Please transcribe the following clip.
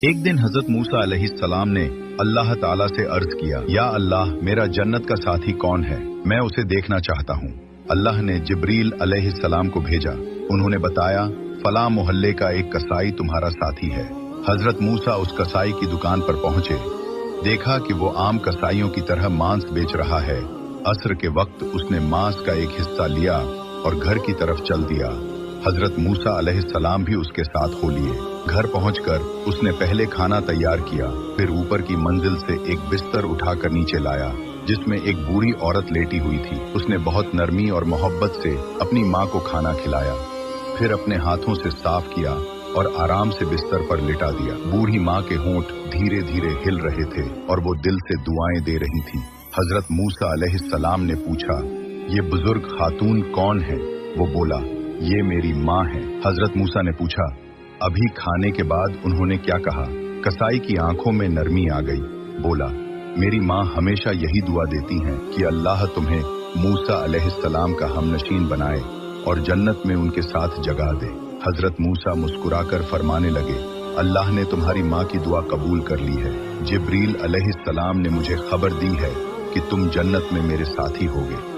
ایک دن حضرت موسیٰ علیہ السلام نے اللہ تعالیٰ سے عرض کیا، یا اللہ، میرا جنت کا ساتھی کون ہے؟ میں اسے دیکھنا چاہتا ہوں۔ اللہ نے جبریل علیہ السلام کو بھیجا۔ انہوں نے بتایا، فلاں محلے کا ایک کسائی تمہارا ساتھی ہے۔ حضرت موسیٰ اس کسائی کی دکان پر پہنچے، دیکھا کہ وہ عام کسائیوں کی طرح مانس بیچ رہا ہے۔ عصر کے وقت اس نے مانس کا ایک حصہ لیا اور گھر کی طرف چل دیا۔ حضرت موسیٰ علیہ السلام بھی اس کے ساتھ ہو لیے۔ گھر پہنچ کر اس نے پہلے کھانا تیار کیا، پھر اوپر کی منزل سے ایک بستر اٹھا کر نیچے لایا جس میں ایک بوڑھی عورت لیٹی ہوئی تھی۔ اس نے بہت نرمی اور محبت سے اپنی ماں کو کھانا کھلایا، پھر اپنے ہاتھوں سے صاف کیا اور آرام سے بستر پر لٹا دیا۔ بوڑھی ماں کے ہونٹ دھیرے دھیرے ہل رہے تھے اور وہ دل سے دعائیں دے رہی تھی۔ حضرت موسیٰ علیہ السلام نے پوچھا، یہ بزرگ خاتون کون ہے؟ وہ بولا، یہ میری ماں ہے۔ حضرت موسیٰ نے پوچھا، ابھی کھانے کے بعد انہوں نے کیا کہا؟ کسائی کی آنکھوں میں نرمی آ گئی، بولا، میری ماں ہمیشہ یہی دعا دیتی ہیں کہ اللہ تمہیں موسیٰ علیہ السلام کا ہم نشین بنائے اور جنت میں ان کے ساتھ جگہ دے۔ حضرت موسیٰ مسکرا کر فرمانے لگے، اللہ نے تمہاری ماں کی دعا قبول کر لی ہے۔ جبریل علیہ السلام نے مجھے خبر دی ہے کہ تم جنت میں میرے ساتھی ہوگے۔